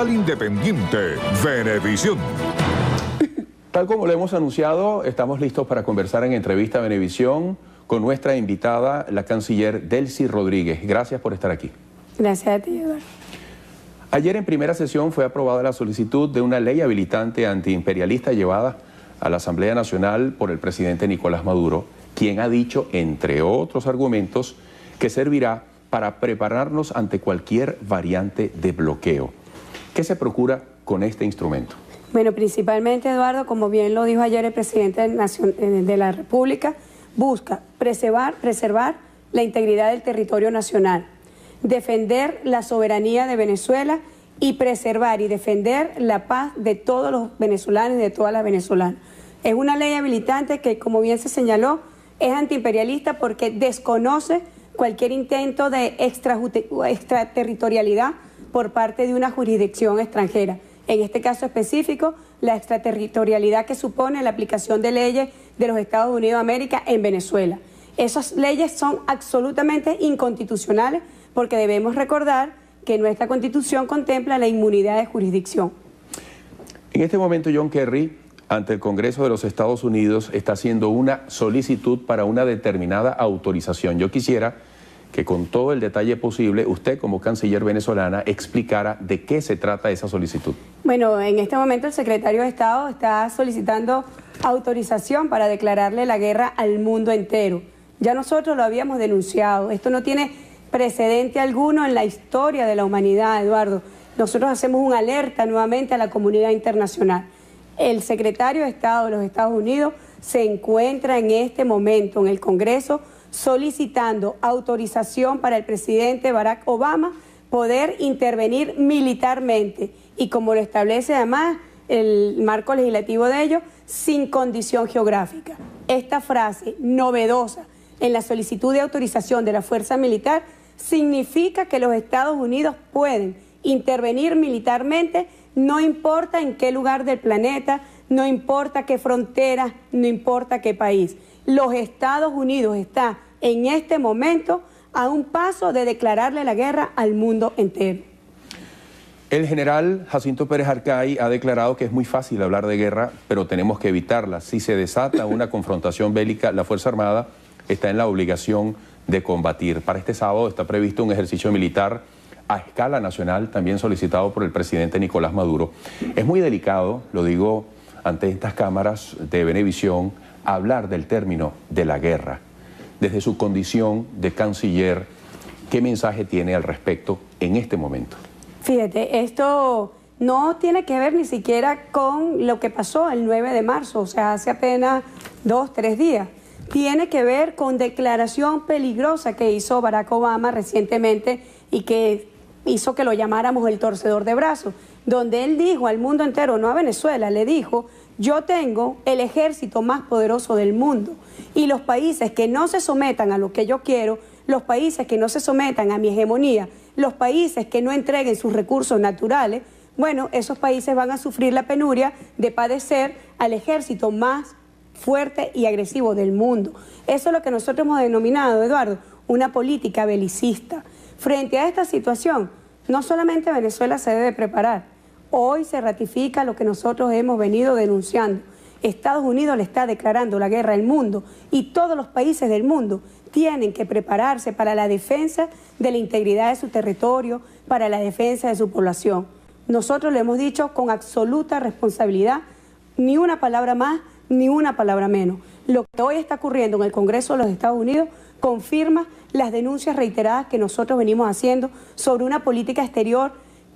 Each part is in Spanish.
Independiente, Venevisión. Tal como lo hemos anunciado, estamos listos para conversar en Entrevista Venevisión con nuestra invitada, la canciller Delcy Rodríguez. Gracias por estar aquí. Gracias a ti, Eduardo. Ayer en primera sesión fue aprobada la solicitud de una ley habilitante antiimperialista llevada a la Asamblea Nacional por el presidente Nicolás Maduro, quien ha dicho, entre otros argumentos, que servirá para prepararnos ante cualquier variante de bloqueo. ¿Qué se procura con este instrumento? Bueno, principalmente, Eduardo, como bien lo dijo ayer el presidente de la República, busca preservar la integridad del territorio nacional, defender la soberanía de Venezuela y preservar y defender la paz de todos los venezolanos y de todas las venezolanas. Es una ley habilitante que, como bien se señaló, es antiimperialista porque desconoce cualquier intento de extraterritorialidad por parte de una jurisdicción extranjera. En este caso específico, la extraterritorialidad que supone la aplicación de leyes de los Estados Unidos de América en Venezuela. Esas leyes son absolutamente inconstitucionales porque debemos recordar que nuestra Constitución contempla la inmunidad de jurisdicción. En este momento, John Kerry, ante el Congreso de los Estados Unidos, está haciendo una solicitud para una determinada autorización. Yo quisiera que con todo el detalle posible, usted como canciller venezolana explicara de qué se trata esa solicitud. Bueno, en este momento el secretario de Estado está solicitando autorización para declararle la guerra al mundo entero. Ya nosotros lo habíamos denunciado. Esto no tiene precedente alguno en la historia de la humanidad, Eduardo. Nosotros hacemos una alerta nuevamente a la comunidad internacional. El secretario de Estado de los Estados Unidos se encuentra en este momento en el Congreso solicitando autorización para el presidente Barack Obama poder intervenir militarmente y, como lo establece además el marco legislativo de ello, sin condición geográfica. Esta frase novedosa en la solicitud de autorización de la fuerza militar significa que los Estados Unidos pueden intervenir militarmente, no importa en qué lugar del planeta, no importa qué frontera, no importa qué país. Los Estados Unidos están en este momento a un paso de declararle la guerra al mundo entero. El general Jacinto Pérez Arcay ha declarado que es muy fácil hablar de guerra, pero tenemos que evitarla. Si se desata una confrontación bélica, la Fuerza Armada está en la obligación de combatir. Para este sábado está previsto un ejercicio militar a escala nacional, también solicitado por el presidente Nicolás Maduro. Es muy delicado, lo digo ante estas cámaras de Venevisión, hablar del término de la guerra. Desde su condición de canciller, ¿qué mensaje tiene al respecto en este momento? Fíjate, esto no tiene que ver ni siquiera con lo que pasó el 9 de marzo, o sea, hace apenas 2 o 3 días. Tiene que ver con declaración peligrosa que hizo Barack Obama recientemente y que hizo que lo llamáramos el torcedor de brazos, donde él dijo al mundo entero, no a Venezuela, le dijo: yo tengo el ejército más poderoso del mundo y los países que no se sometan a lo que yo quiero, los países que no se sometan a mi hegemonía, los países que no entreguen sus recursos naturales, bueno, esos países van a sufrir la penuria de padecer al ejército más fuerte y agresivo del mundo. Eso es lo que nosotros hemos denominado, Eduardo, una política belicista. Frente a esta situación, no solamente Venezuela se debe preparar, hoy se ratifica lo que nosotros hemos venido denunciando. Estados Unidos le está declarando la guerra al mundo y todos los países del mundo tienen que prepararse para la defensa de la integridad de su territorio, para la defensa de su población. Nosotros lo hemos dicho con absoluta responsabilidad, ni una palabra más, ni una palabra menos. Lo que hoy está ocurriendo en el Congreso de los Estados Unidos confirma las denuncias reiteradas que nosotros venimos haciendo sobre una política exterior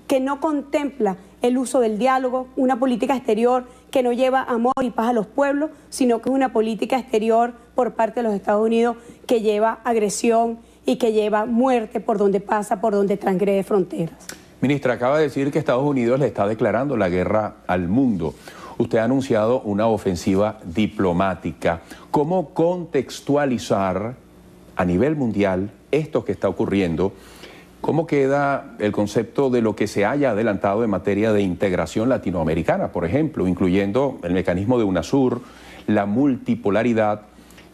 que no contempla el uso del diálogo, una política exterior que no lleva amor y paz a los pueblos, sino que es una política exterior por parte de los Estados Unidos que lleva agresión y que lleva muerte por donde pasa, por donde transgrede fronteras. Ministra, acaba de decir que Estados Unidos le está declarando la guerra al mundo. Usted ha anunciado una ofensiva diplomática. ¿Cómo contextualizar a nivel mundial esto que está ocurriendo? ¿Cómo queda el concepto de lo que se haya adelantado en materia de integración latinoamericana, por ejemplo, incluyendo el mecanismo de UNASUR, la multipolaridad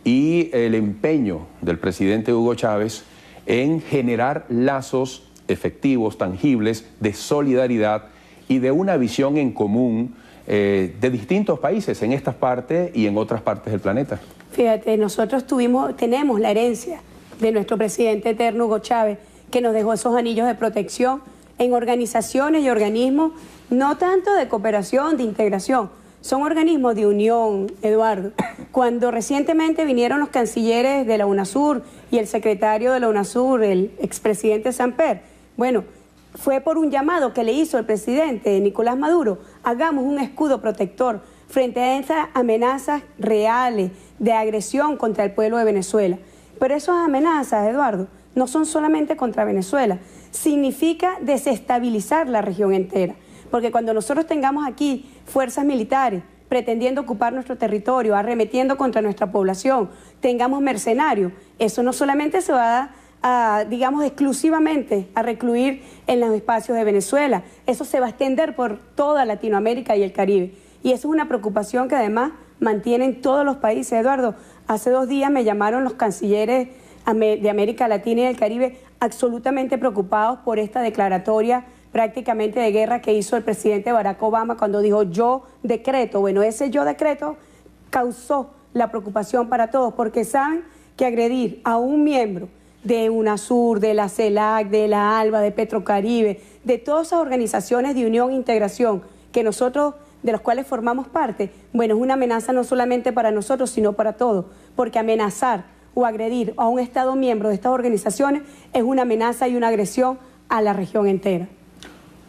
y el empeño del presidente Hugo Chávez en generar lazos efectivos, tangibles, de solidaridad y de una visión en común de distintos países en estas partes y en otras partes del planeta? Fíjate, nosotros tenemos la herencia de nuestro presidente eterno Hugo Chávez, que nos dejó esos anillos de protección en organizaciones y organismos, no tanto de cooperación, de integración, son organismos de unión, Eduardo. Cuando recientemente vinieron los cancilleres de la UNASUR y el secretario de la UNASUR, el expresidente Samper, bueno, fue por un llamado que le hizo el presidente Nicolás Maduro, hagamos un escudo protector frente a esas amenazas reales de agresión contra el pueblo de Venezuela. Pero esas amenazas, Eduardo, no son solamente contra Venezuela, significa desestabilizar la región entera. Porque cuando nosotros tengamos aquí fuerzas militares pretendiendo ocupar nuestro territorio, arremetiendo contra nuestra población, tengamos mercenarios, eso no solamente se va digamos, exclusivamente a recluir en los espacios de Venezuela, eso se va a extender por toda Latinoamérica y el Caribe. Y eso es una preocupación que además mantienen todos los países. Eduardo, hace 2 días me llamaron los cancilleres de América Latina y del Caribe absolutamente preocupados por esta declaratoria prácticamente de guerra que hizo el presidente Barack Obama cuando dijo yo decreto. Bueno, ese yo decreto causó la preocupación para todos porque saben que agredir a un miembro de UNASUR, de la CELAC, de la ALBA, de Petrocaribe, de todas esas organizaciones de unión e integración que nosotros, de las cuales formamos parte, bueno, es una amenaza no solamente para nosotros, sino para todos, porque amenazar o agredir a un Estado miembro de estas organizaciones es una amenaza y una agresión a la región entera.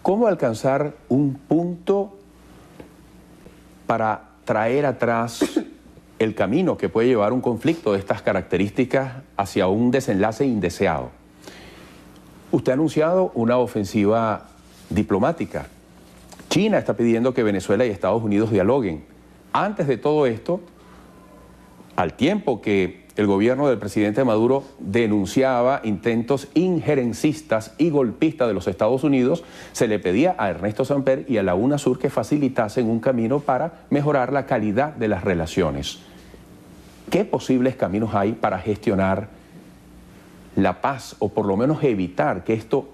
¿Cómo alcanzar un punto para traer atrás el camino que puede llevar un conflicto de estas características hacia un desenlace indeseado? Usted ha anunciado una ofensiva diplomática. China está pidiendo que Venezuela y Estados Unidos dialoguen. Antes de todo esto, al tiempo que el gobierno del presidente Maduro denunciaba intentos injerencistas y golpistas de los Estados Unidos, se le pedía a Ernesto Samper y a la UNASUR que facilitasen un camino para mejorar la calidad de las relaciones. ¿Qué posibles caminos hay para gestionar la paz o por lo menos evitar que esto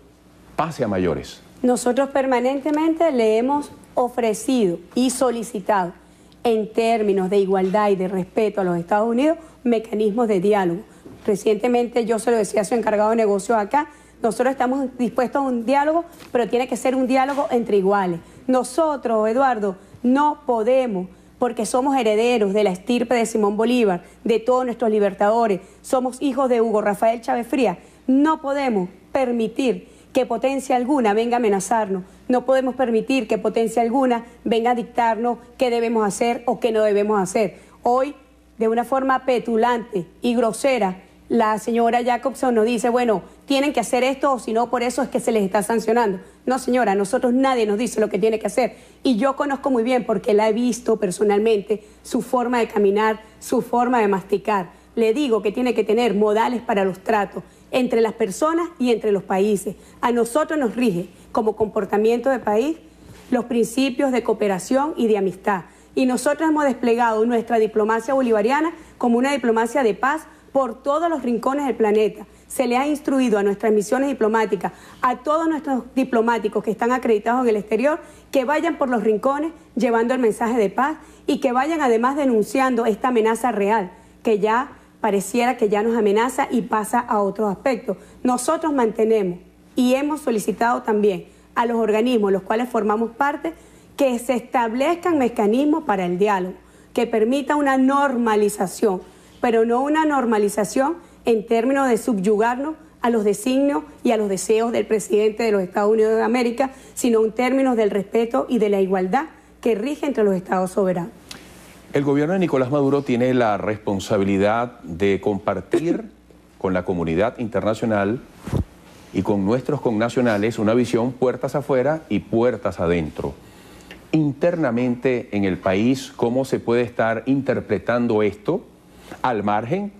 pase a mayores? Nosotros permanentemente le hemos ofrecido y solicitado en términos de igualdad y de respeto a los Estados Unidos mecanismos de diálogo. Recientemente yo se lo decía a su encargado de negocios acá, nosotros estamos dispuestos a un diálogo, pero tiene que ser un diálogo entre iguales. Nosotros, Eduardo, no podemos, porque somos herederos de la estirpe de Simón Bolívar, de todos nuestros libertadores, somos hijos de Hugo Rafael Chávez Frías, no podemos permitir que potencia alguna venga a amenazarnos, no podemos permitir que potencia alguna venga a dictarnos qué debemos hacer o qué no debemos hacer. Hoy, de una forma petulante y grosera, la señora Jacobson nos dice, bueno, tienen que hacer esto o si no, por eso es que se les está sancionando. No, señora, a nosotros nadie nos dice lo que tiene que hacer. Y yo conozco muy bien, porque la he visto personalmente, su forma de caminar, su forma de masticar. Le digo que tiene que tener modales para los tratos entre las personas y entre los países. A nosotros nos rige como comportamiento de país los principios de cooperación y de amistad. Y nosotros hemos desplegado nuestra diplomacia bolivariana como una diplomacia de paz por todos los rincones del planeta. Se le ha instruido a nuestras misiones diplomáticas, a todos nuestros diplomáticos que están acreditados en el exterior, que vayan por los rincones llevando el mensaje de paz y que vayan además denunciando esta amenaza real, que ya pareciera que ya nos amenaza y pasa a otros aspectos. Nosotros mantenemos y hemos solicitado también a los organismos, los cuales formamos parte, que se establezcan mecanismos para el diálogo, que permita una normalización, pero no una normalización en términos de subyugarnos a los designios y a los deseos del presidente de los Estados Unidos de América, sino en términos del respeto y de la igualdad que rige entre los Estados soberanos. El gobierno de Nicolás Maduro tiene la responsabilidad de compartir con la comunidad internacional y con nuestros connacionales una visión puertas afuera y puertas adentro. Internamente en el país, ¿cómo se puede estar interpretando esto al margen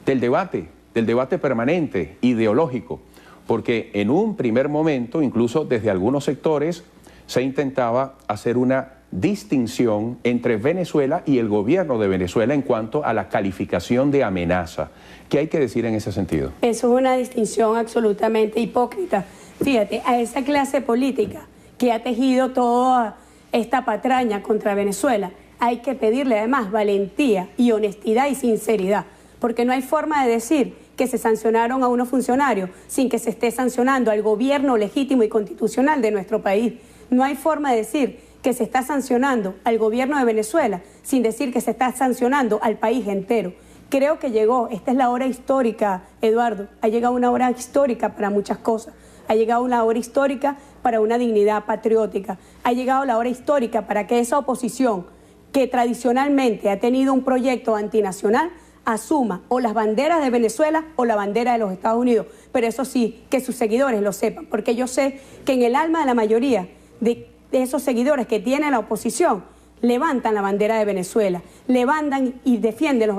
del debate permanente, ideológico? Porque en un primer momento, incluso desde algunos sectores, se intentaba hacer una distinción entre Venezuela y el gobierno de Venezuela en cuanto a la calificación de amenaza. ¿Qué hay que decir en ese sentido? Eso es una distinción absolutamente hipócrita. Fíjate, a esa clase política que ha tejido toda esta patraña contra Venezuela, hay que pedirle además valentía y honestidad y sinceridad, porque no hay forma de decir que se sancionaron a unos funcionarios sin que se esté sancionando al gobierno legítimo y constitucional de nuestro país. No hay forma de decir que se está sancionando al gobierno de Venezuela sin decir que se está sancionando al país entero. Creo que llegó, esta es la hora histórica, Eduardo, ha llegado una hora histórica para muchas cosas. Ha llegado una hora histórica para una dignidad patriótica. Ha llegado la hora histórica para que esa oposición, que tradicionalmente ha tenido un proyecto antinacional, asuma o las banderas de Venezuela o la bandera de los Estados Unidos. Pero eso sí, que sus seguidores lo sepan, porque yo sé que en el alma de la mayoría de esos seguidores que tiene la oposición, levantan la bandera de Venezuela, levantan y defienden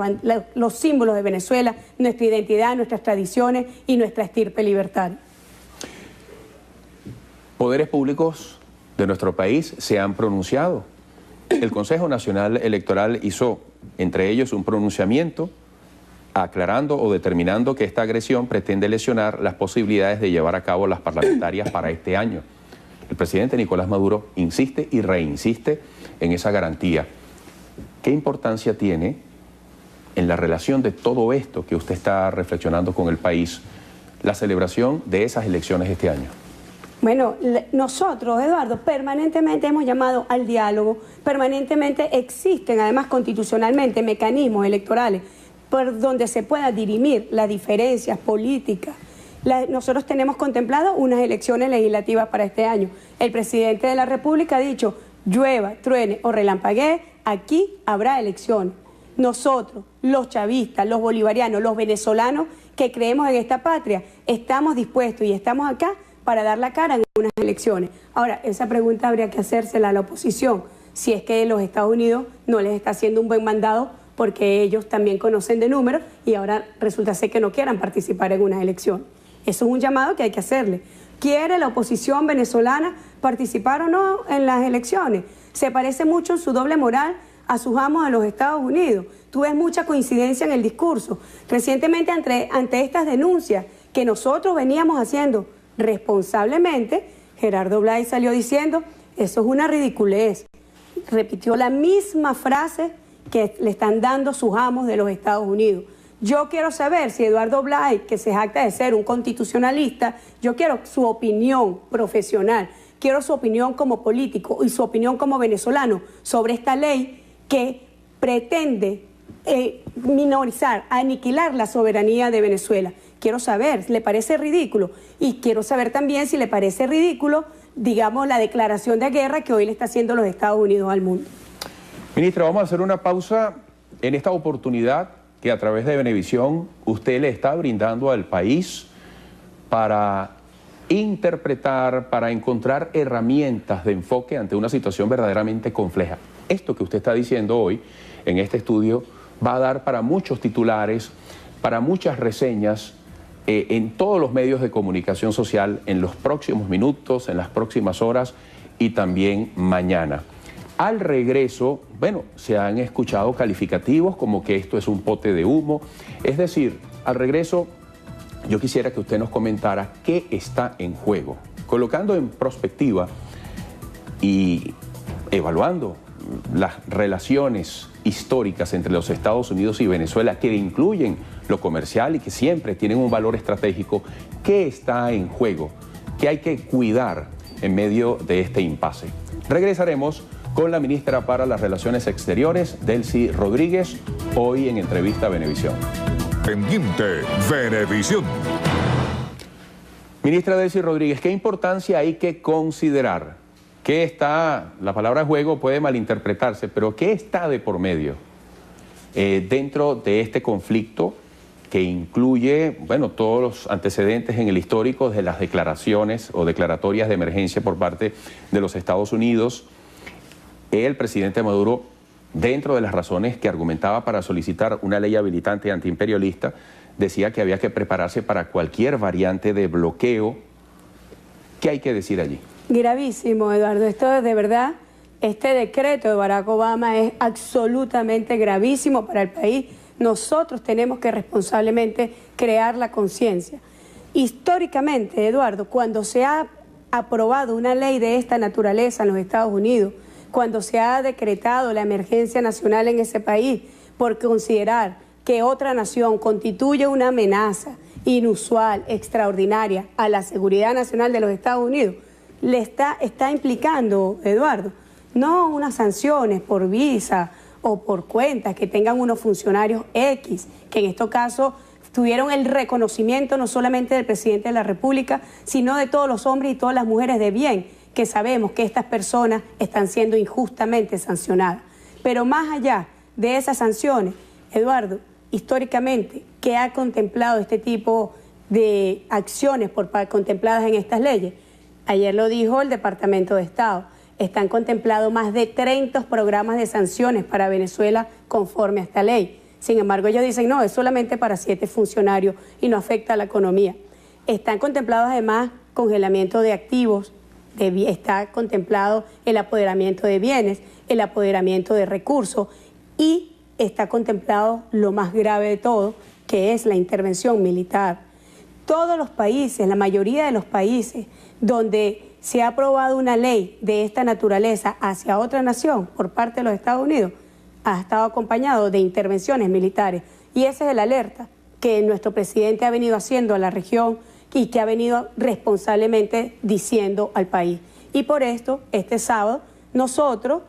los símbolos de Venezuela, nuestra identidad, nuestras tradiciones y nuestra estirpe libertaria. Poderes públicos de nuestro país se han pronunciado. El Consejo Nacional Electoral hizo, entre ellos, un pronunciamiento aclarando o determinando que esta agresión pretende lesionar las posibilidades de llevar a cabo las parlamentarias para este año. El presidente Nicolás Maduro insiste y reinsiste en esa garantía. ¿Qué importancia tiene en la relación de todo esto que usted está reflexionando con el país la celebración de esas elecciones este año? Bueno, nosotros, Eduardo, permanentemente hemos llamado al diálogo, permanentemente existen además constitucionalmente mecanismos electorales por donde se pueda dirimir las diferencias políticas. Nosotros tenemos contemplado unas elecciones legislativas para este año. El presidente de la República ha dicho, llueva, truene o relampaguee, aquí habrá elecciones. Nosotros, los chavistas, los bolivarianos, los venezolanos que creemos en esta patria, estamos dispuestos y estamos acá para dar la cara en unas elecciones. Ahora, esa pregunta habría que hacérsela a la oposición, si es que los Estados Unidos no les está haciendo un buen mandado porque ellos también conocen de números y ahora resulta ser que no quieran participar en unas elecciones. Eso es un llamado que hay que hacerle. ¿Quiere la oposición venezolana participar o no en las elecciones? Se parece mucho en su doble moral a sus amos de los Estados Unidos. Tú ves mucha coincidencia en el discurso. Recientemente, ante estas denuncias que nosotros veníamos haciendo responsablemente, Gerardo Blay salió diciendo, eso es una ridiculez. Repitió la misma frase que le están dando sus amos de los Estados Unidos. Yo quiero saber si Eduardo Blay, que se jacta de ser un constitucionalista, yo quiero su opinión profesional, quiero su opinión como político y su opinión como venezolano sobre esta ley que pretende minorizar, aniquilar la soberanía de Venezuela. Quiero saber, ¿le parece ridículo? Y quiero saber también si le parece ridículo, digamos, la declaración de guerra que hoy le está haciendo los Estados Unidos al mundo. Ministra, vamos a hacer una pausa en esta oportunidad que a través de Venevisión usted le está brindando al país para interpretar, para encontrar herramientas de enfoque ante una situación verdaderamente compleja. Esto que usted está diciendo hoy en este estudio va a dar para muchos titulares, para muchas reseñas en todos los medios de comunicación social en los próximos minutos, en las próximas horas y también mañana. Al regreso, bueno, se han escuchado calificativos como que esto es un pote de humo. Es decir, al regreso yo quisiera que usted nos comentara qué está en juego, colocando en perspectiva y evaluando las relaciones históricas entre los Estados Unidos y Venezuela, que incluyen lo comercial y que siempre tienen un valor estratégico. ¿Qué está en juego? ¿Qué hay que cuidar en medio de este impasse? Regresaremos con la ministra para las Relaciones Exteriores, Delcy Rodríguez, hoy en Entrevista a Venevisión. Pendiente Venevisión. Ministra Delcy Rodríguez, ¿qué importancia hay que considerar? ¿Qué está, la palabra juego puede malinterpretarse, pero qué está de por medio dentro de este conflicto que incluye, bueno, todos los antecedentes en el histórico de las declaraciones o declaratorias de emergencia por parte de los Estados Unidos? El presidente Maduro, dentro de las razones que argumentaba para solicitar una ley habilitante antiimperialista, decía que había que prepararse para cualquier variante de bloqueo. ¿Qué hay que decir allí? Gravísimo, Eduardo. Esto de verdad, este decreto de Barack Obama es absolutamente gravísimo para el país. Nosotros tenemos que responsablemente crear la conciencia. Históricamente, Eduardo, cuando se ha aprobado una ley de esta naturaleza en los Estados Unidos, cuando se ha decretado la emergencia nacional en ese país por considerar que otra nación constituye una amenaza inusual, extraordinaria a la seguridad nacional de los Estados Unidos, le está implicando, Eduardo, no unas sanciones por visa o por cuentas que tengan unos funcionarios X, que en estos casos tuvieron el reconocimiento no solamente del presidente de la República, sino de todos los hombres y todas las mujeres de bien, que sabemos que estas personas están siendo injustamente sancionadas. Pero más allá de esas sanciones, Eduardo, históricamente, ¿qué ha contemplado este tipo de acciones contempladas en estas leyes? Ayer lo dijo el Departamento de Estado. Están contemplados más de 30 programas de sanciones para Venezuela conforme a esta ley. Sin embargo, ellos dicen, no, es solamente para 7 funcionarios y no afecta a la economía. Están contemplados además congelamiento de activos, está contemplado el apoderamiento de bienes, el apoderamiento de recursos y está contemplado lo más grave de todo, que es la intervención militar. Todos los países, la mayoría de los países donde se ha aprobado una ley de esta naturaleza hacia otra nación por parte de los Estados Unidos, ha estado acompañado de intervenciones militares. Y esa es la alerta que nuestro presidente ha venido haciendo a la región y que ha venido responsablemente diciendo al país. Y por esto, este sábado, nosotros,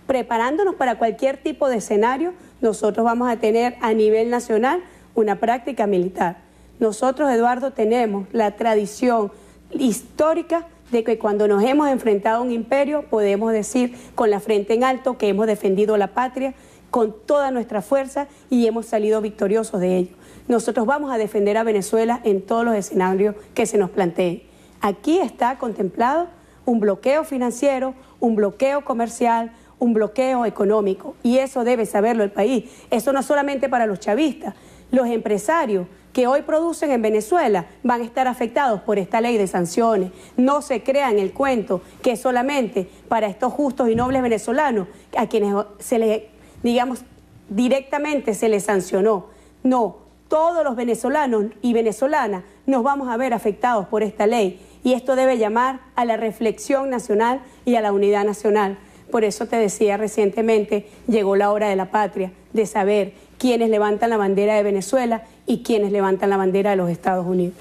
preparándonos para cualquier tipo de escenario, nosotros vamos a tener a nivel nacional una práctica militar. Nosotros, Eduardo, tenemos la tradición histórica de que cuando nos hemos enfrentado a un imperio podemos decir con la frente en alto que hemos defendido la patria con toda nuestra fuerza y hemos salido victoriosos de ello. Nosotros vamos a defender a Venezuela en todos los escenarios que se nos planteen. Aquí está contemplado un bloqueo financiero, un bloqueo comercial, un bloqueo económico y eso debe saberlo el país. Eso no solamente para los chavistas, los empresarios que hoy producen en Venezuela van a estar afectados por esta ley de sanciones. No se crean el cuento que es solamente para estos justos y nobles venezolanos a quienes se les, digamos, directamente se les sancionó. No, todos los venezolanos y venezolanas nos vamos a ver afectados por esta ley y esto debe llamar a la reflexión nacional y a la unidad nacional. Por eso te decía recientemente, llegó la hora de la patria, de saber quiénes levantan la bandera de Venezuela y quiénes levantan la bandera de los Estados Unidos.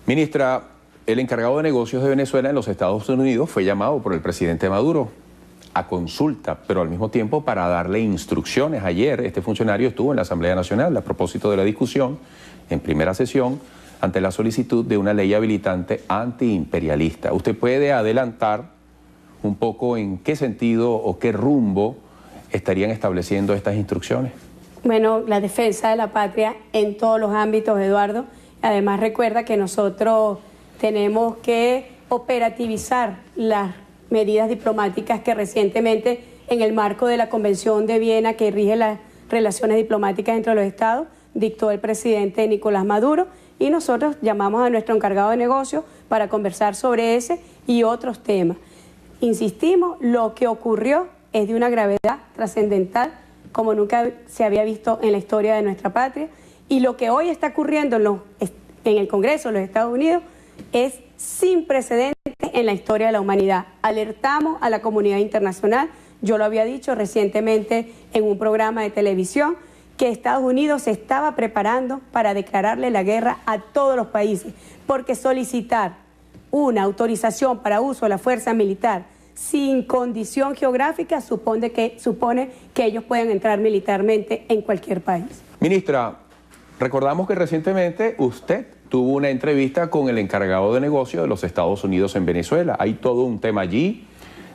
Ministra, el encargado de negocios de Venezuela en los Estados Unidos fue llamado por el presidente Maduro a consulta, pero al mismo tiempo para darle instrucciones. Ayer este funcionario estuvo en la Asamblea Nacional a propósito de la discusión en primera sesión ante la solicitud de una ley habilitante antiimperialista. ¿Usted puede adelantar un poco en qué sentido o qué rumbo estarían estableciendo estas instrucciones? Bueno, la defensa de la patria en todos los ámbitos, Eduardo. Además, recuerda que nosotros tenemos que operativizar las medidas diplomáticas que recientemente, en el marco de la Convención de Viena que rige las relaciones diplomáticas entre los Estados, dictó el presidente Nicolás Maduro y nosotros llamamos a nuestro encargado de negocios para conversar sobre ese y otros temas. Insistimos, lo que ocurrió es de una gravedad trascendental como nunca se había visto en la historia de nuestra patria y lo que hoy está ocurriendo en el Congreso de los Estados Unidos es sin precedentes en la historia de la humanidad. Alertamos a la comunidad internacional, yo lo había dicho recientemente en un programa de televisión, que Estados Unidos se estaba preparando para declararle la guerra a todos los países, porque solicitar una autorización para uso de la fuerza militar sin condición geográfica supone que ellos pueden entrar militarmente en cualquier país. Ministra, recordamos que recientemente usted tuvo una entrevista con el encargado de negocio de los Estados Unidos en Venezuela. Hay todo un tema allí,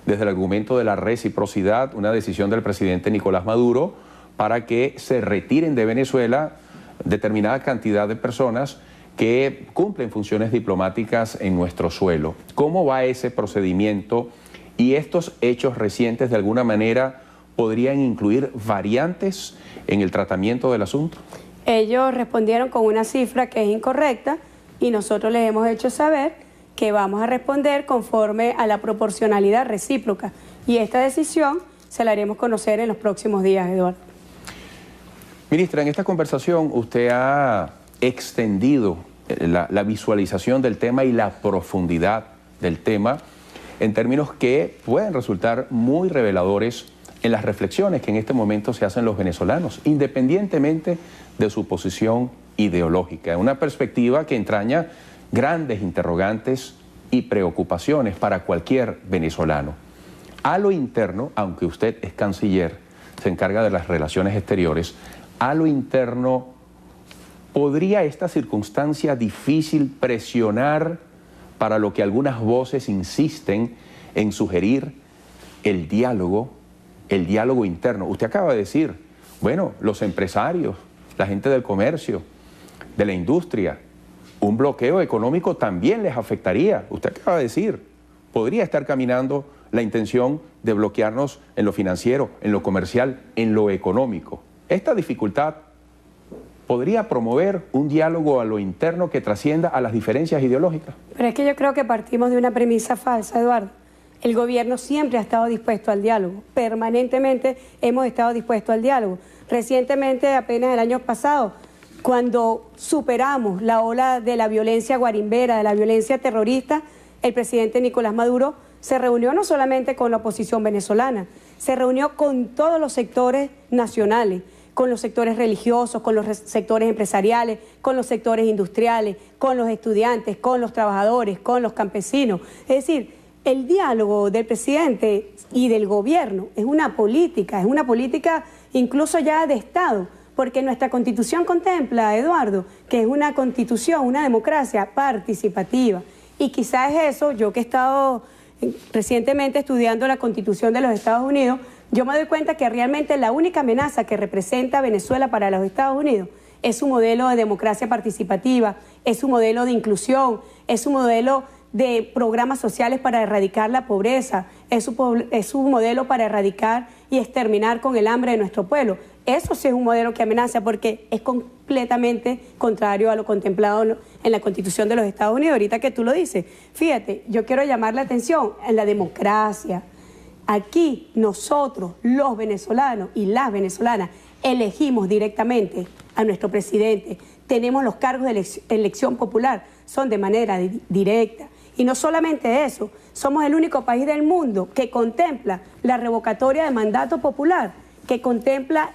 desde el argumento de la reciprocidad, una decisión del presidente Nicolás Maduro para que se retiren de Venezuela determinada cantidad de personas que cumplen funciones diplomáticas en nuestro suelo. ¿Cómo va ese procedimiento? ¿Y estos hechos recientes de alguna manera podrían incluir variantes en el tratamiento del asunto? Ellos respondieron con una cifra que es incorrecta y nosotros les hemos hecho saber que vamos a responder conforme a la proporcionalidad recíproca. Y esta decisión se la haremos conocer en los próximos días, Eduardo. Ministra, en esta conversación usted ha extendido la visualización del tema y la profundidad del tema en términos que pueden resultar muy reveladores en las reflexiones que en este momento se hacen los venezolanos, independientemente de su posición ideológica. Una perspectiva que entraña grandes interrogantes y preocupaciones para cualquier venezolano. A lo interno, aunque usted es canciller, se encarga de las relaciones exteriores, a lo interno, ¿podría esta circunstancia difícil presionar para lo que algunas voces insisten en sugerir el diálogo interno? Usted acaba de decir, bueno, los empresarios, la gente del comercio, de la industria, un bloqueo económico también les afectaría. Usted acaba de decir, podría estar caminando la intención de bloquearnos en lo financiero, en lo comercial, en lo económico. Esta dificultad podría promover un diálogo a lo interno que trascienda a las diferencias ideológicas. Pero es que yo creo que partimos de una premisa falsa, Eduardo. El gobierno siempre ha estado dispuesto al diálogo, permanentemente hemos estado dispuestos al diálogo. Recientemente, apenas el año pasado, cuando superamos la ola de la violencia guarimbera, de la violencia terrorista, el presidente Nicolás Maduro se reunió no solamente con la oposición venezolana, se reunió con todos los sectores nacionales, con los sectores religiosos, con los sectores empresariales, con los sectores industriales, con los estudiantes, con los trabajadores, con los campesinos. Es decir, el diálogo del presidente y del gobierno es una política incluso ya de Estado, porque nuestra Constitución contempla, Eduardo, que es una constitución, una democracia participativa. Y quizás es eso, yo que he estado recientemente estudiando la Constitución de los Estados Unidos, yo me doy cuenta que realmente la única amenaza que representa Venezuela para los Estados Unidos es su modelo de democracia participativa, es su modelo de inclusión, es su modelo de programas sociales para erradicar la pobreza, es su modelo para erradicar y exterminar con el hambre de nuestro pueblo. Eso sí es un modelo que amenaza porque es completamente contrario a lo contemplado en la Constitución de los Estados Unidos. Ahorita que tú lo dices, fíjate, yo quiero llamar la atención en la democracia. Aquí nosotros, los venezolanos y las venezolanas, elegimos directamente a nuestro presidente. Tenemos los cargos de elección popular, son de manera directa. Y no solamente eso, somos el único país del mundo que contempla la revocatoria de mandato popular, que contempla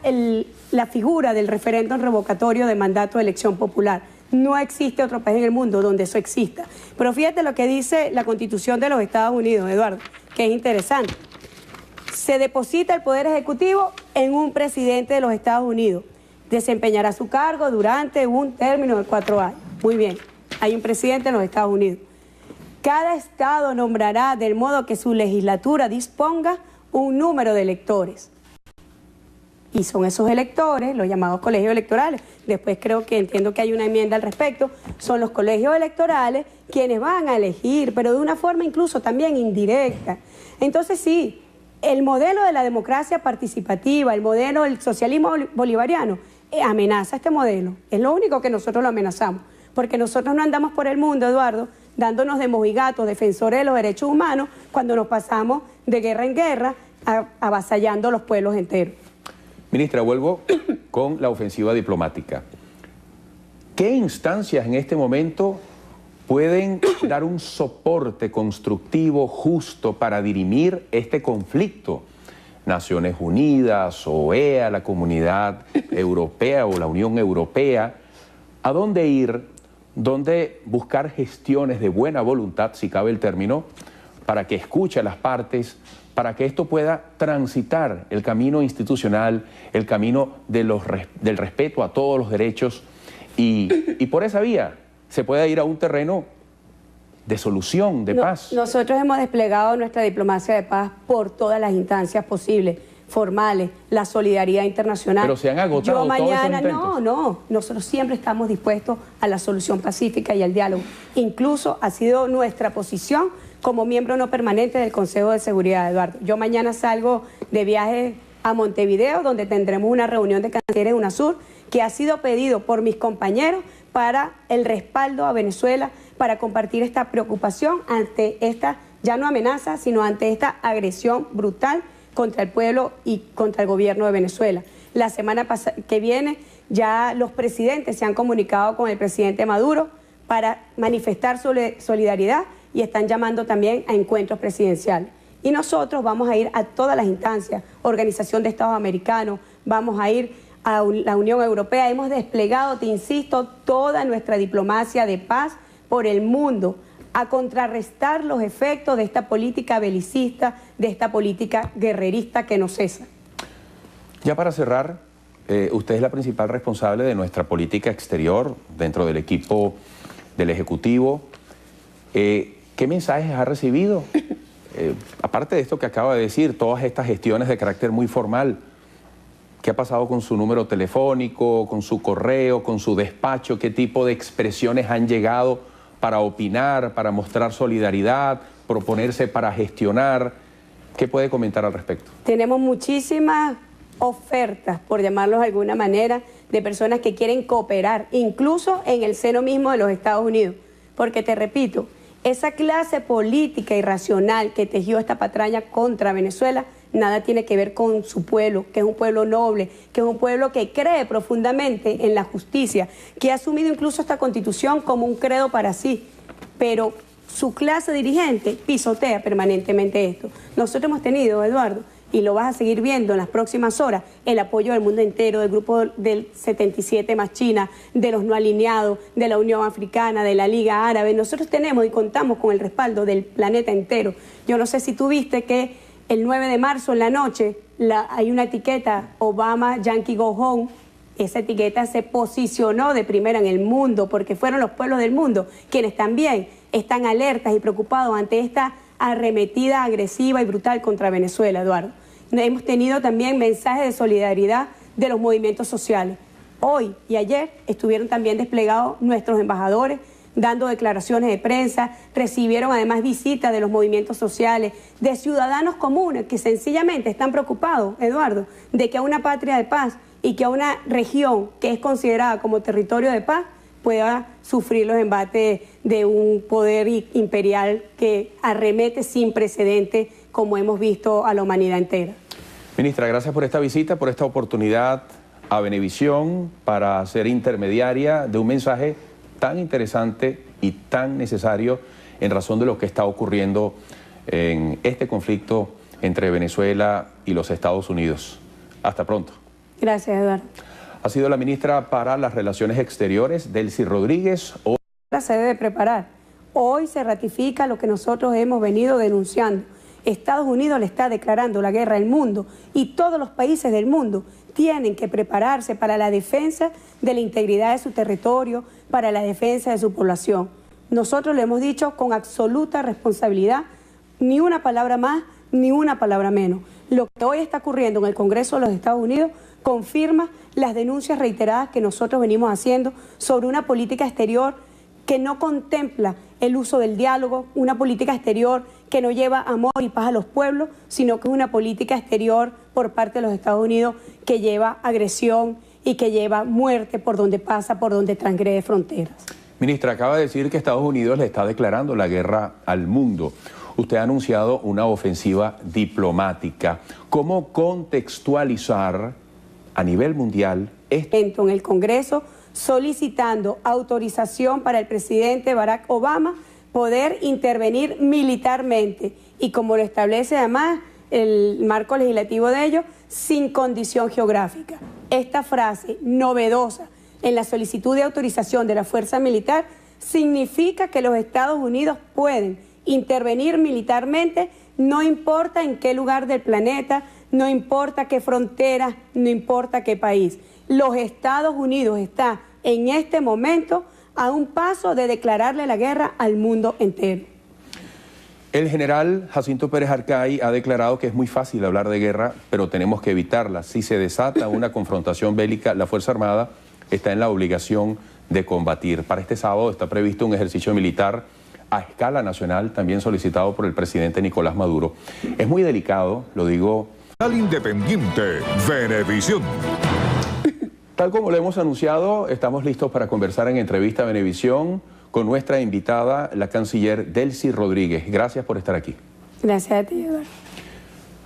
la figura del referéndum revocatorio de mandato de elección popular. No existe otro país en el mundo donde eso exista. Pero fíjate lo que dice la Constitución de los Estados Unidos, Eduardo, que es interesante. Se deposita el Poder Ejecutivo en un presidente de los Estados Unidos. Desempeñará su cargo durante un término de 4 años. Muy bien, hay un presidente en los Estados Unidos. Cada estado nombrará del modo que su legislatura disponga un número de electores. Y son esos electores, los llamados colegios electorales. Después entiendo que hay una enmienda al respecto. Son los colegios electorales quienes van a elegir, pero de una forma incluso también indirecta. Entonces sí, el modelo de la democracia participativa, el modelo del socialismo bolivariano, amenaza este modelo. Es lo único que nosotros lo amenazamos. Porque nosotros no andamos por el mundo, Eduardo, dándonos de mojigatos, defensores de los derechos humanos, cuando nos pasamos de guerra en guerra, avasallando los pueblos enteros. Ministra, vuelvo con la ofensiva diplomática. ¿Qué instancias en este momento pueden dar un soporte constructivo justo para dirimir este conflicto? Naciones Unidas, OEA, la Comunidad Europea o la Unión Europea. ¿A dónde ir? ¿Dónde buscar gestiones de buena voluntad, si cabe el término, para que escuche a las partes, para que esto pueda transitar el camino institucional, el camino del respeto a todos los derechos y por esa vía se pueda ir a un terreno de solución, de paz? Nosotros hemos desplegado nuestra diplomacia de paz por todas las instancias posibles, formales, la solidaridad internacional. Pero se han agotado todos esos intentos. No, nosotros siempre estamos dispuestos a la solución pacífica y al diálogo. Incluso ha sido nuestra posición como miembro no permanente del Consejo de Seguridad, Eduardo. Yo mañana salgo de viaje a Montevideo, donde tendremos una reunión de cancilleres de UNASUR, que ha sido pedido por mis compañeros para el respaldo a Venezuela, para compartir esta preocupación ante esta, ya no amenaza, sino ante esta agresión brutal contra el pueblo y contra el gobierno de Venezuela. La semana que viene ya los presidentes se han comunicado con el presidente Maduro para manifestar solidaridad y están llamando también a encuentros presidenciales. Y nosotros vamos a ir a todas las instancias, Organización de Estados Americanos, vamos a ir a la Unión Europea. Hemos desplegado, te insisto, toda nuestra diplomacia de paz por el mundo a contrarrestar los efectos de esta política belicista, de esta política guerrerista que no cesa. Ya para cerrar, usted es la principal responsable de nuestra política exterior dentro del equipo del Ejecutivo. ¿Qué mensajes ha recibido? Aparte de esto que acaba de decir, todas estas gestiones de carácter muy formal, ¿qué ha pasado con su número telefónico, con su correo, con su despacho? ¿Qué tipo de expresiones han llegado para opinar, para mostrar solidaridad, proponerse para gestionar? ¿Qué puede comentar al respecto? Tenemos muchísimas ofertas, por llamarlos de alguna manera, de personas que quieren cooperar, incluso en el seno mismo de los Estados Unidos. Porque te repito, esa clase política irracional que tejió esta patraña contra Venezuela, nada tiene que ver con su pueblo, que es un pueblo noble, que es un pueblo que cree profundamente en la justicia, que ha asumido incluso esta Constitución como un credo para sí, pero su clase dirigente pisotea permanentemente esto. Nosotros hemos tenido, Eduardo, y lo vas a seguir viendo en las próximas horas, el apoyo del mundo entero, del grupo del 77 más China, de los no alineados, de la Unión Africana, de la Liga Árabe. Nosotros tenemos y contamos con el respaldo del planeta entero. Yo no sé si tú viste que el 9 de marzo en la noche hay una etiqueta Obama Yankee Go Home. Esa etiqueta se posicionó de primera en el mundo porque fueron los pueblos del mundo quienes también están alertas y preocupados ante esta arremetida agresiva y brutal contra Venezuela, Eduardo. Hemos tenido también mensajes de solidaridad de los movimientos sociales. Hoy y ayer estuvieron también desplegados nuestros embajadores dando declaraciones de prensa, recibieron además visitas de los movimientos sociales, de ciudadanos comunes que sencillamente están preocupados, Eduardo, de que a una patria de paz y que a una región que es considerada como territorio de paz pueda sufrir los embates de un poder imperial que arremete sin precedente, como hemos visto a la humanidad entera. Ministra, gracias por esta visita, por esta oportunidad a Venevisión para ser intermediaria de un mensaje tan interesante y tan necesario en razón de lo que está ocurriendo en este conflicto entre Venezuela y los Estados Unidos. Hasta pronto. Gracias, Eduardo. Ha sido la ministra para las Relaciones Exteriores, Delcy Rodríguez. Se debe preparar. Hoy se ratifica lo que nosotros hemos venido denunciando. Estados Unidos le está declarando la guerra al mundo y todos los países del mundo tienen que prepararse para la defensa de la integridad de su territorio, para la defensa de su población. Nosotros lo hemos dicho con absoluta responsabilidad, ni una palabra más, ni una palabra menos. Lo que hoy está ocurriendo en el Congreso de los Estados Unidos confirma las denuncias reiteradas que nosotros venimos haciendo sobre una política exterior que no contempla el uso del diálogo, una política exterior que no lleva amor y paz a los pueblos, sino que es una política exterior por parte de los Estados Unidos que lleva agresión y que lleva muerte por donde pasa, por donde transgrede fronteras. Ministra, acaba de decir que Estados Unidos le está declarando la guerra al mundo. Usted ha anunciado una ofensiva diplomática. ¿Cómo contextualizar a nivel mundial esto en el Congreso, solicitando autorización para el presidente Barack Obama poder intervenir militarmente y, como lo establece además el marco legislativo de ello, sin condición geográfica? Esta frase novedosa en la solicitud de autorización de la fuerza militar significa que los Estados Unidos pueden intervenir militarmente, no importa en qué lugar del planeta, no importa qué frontera, no importa qué país. Los Estados Unidos está en este momento a un paso de declararle la guerra al mundo entero. El general Jacinto Pérez Arcay ha declarado que es muy fácil hablar de guerra, pero tenemos que evitarla. Si se desata una confrontación bélica, la Fuerza Armada está en la obligación de combatir. Para este sábado está previsto un ejercicio militar a escala nacional, también solicitado por el presidente Nicolás Maduro. Es muy delicado, lo digo. Al Independiente, Venevisión. Tal como lo hemos anunciado, estamos listos para conversar en Entrevista Venevisión con nuestra invitada, la canciller Delcy Rodríguez. Gracias por estar aquí. Gracias a ti, Eduardo.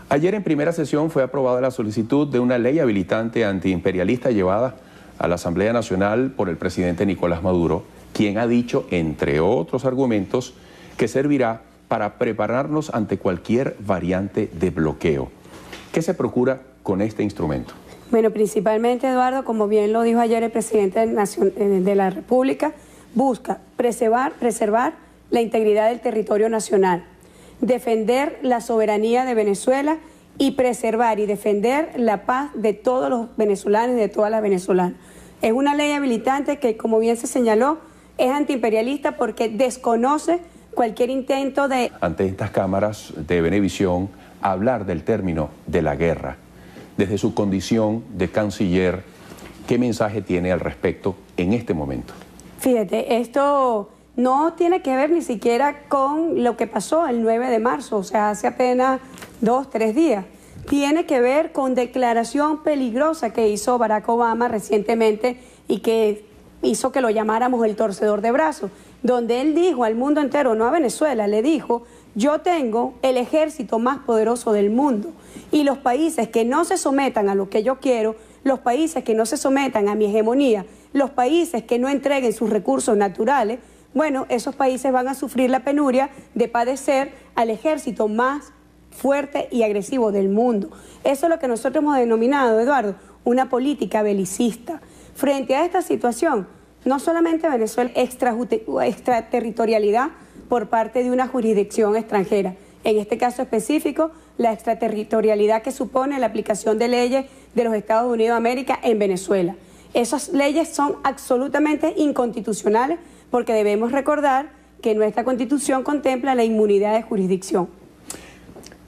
Ayer en primera sesión fue aprobada la solicitud de una ley habilitante antiimperialista llevada a la Asamblea Nacional por el presidente Nicolás Maduro, quien ha dicho, entre otros argumentos, que servirá para prepararnos ante cualquier variante de bloqueo. ¿Qué se procura con este instrumento? Bueno, principalmente, Eduardo, como bien lo dijo ayer el presidente de la República, busca preservar la integridad del territorio nacional, defender la soberanía de Venezuela y preservar y defender la paz de todos los venezolanos y de todas las venezolanas. Es una ley habilitante que, como bien se señaló, es antiimperialista porque desconoce cualquier intento de... Ante estas cámaras de Venevisión, hablar del término de la guerra. Desde su condición de canciller, ¿qué mensaje tiene al respecto en este momento? Fíjate, esto no tiene que ver ni siquiera con lo que pasó el 9 de marzo, o sea, hace apenas 2, 3 días. Tiene que ver con declaración peligrosa que hizo Barack Obama recientemente y que hizo que lo llamáramos el torcedor de brazos, donde él dijo al mundo entero, no a Venezuela, le dijo: yo tengo el ejército más poderoso del mundo y los países que no se sometan a lo que yo quiero, los países que no se sometan a mi hegemonía, los países que no entreguen sus recursos naturales, bueno, esos países van a sufrir la penuria de padecer al ejército más fuerte y agresivo del mundo. Eso es lo que nosotros hemos denominado, Eduardo, una política belicista. Frente a esta situación, no solamente Venezuela, extraterritorialidad por parte de una jurisdicción extranjera. En este caso específico, la extraterritorialidad que supone la aplicación de leyes de los Estados Unidos de América en Venezuela. Esas leyes son absolutamente inconstitucionales porque debemos recordar que nuestra Constitución contempla la inmunidad de jurisdicción.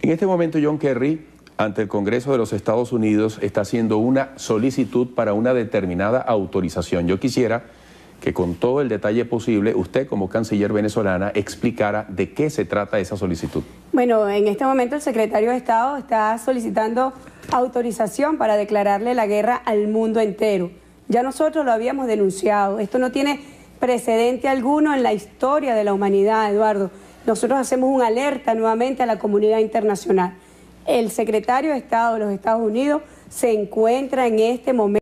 En este momento, John Kerry, ante el Congreso de los Estados Unidos, está haciendo una solicitud para una determinada autorización. Yo quisiera que con todo el detalle posible, usted como canciller venezolana explicara de qué se trata esa solicitud. Bueno, en este momento el secretario de Estado está solicitando autorización para declararle la guerra al mundo entero. Ya nosotros lo habíamos denunciado. Esto no tiene precedente alguno en la historia de la humanidad, Eduardo. Nosotros hacemos una alerta nuevamente a la comunidad internacional. El secretario de Estado de los Estados Unidos se encuentra en este momento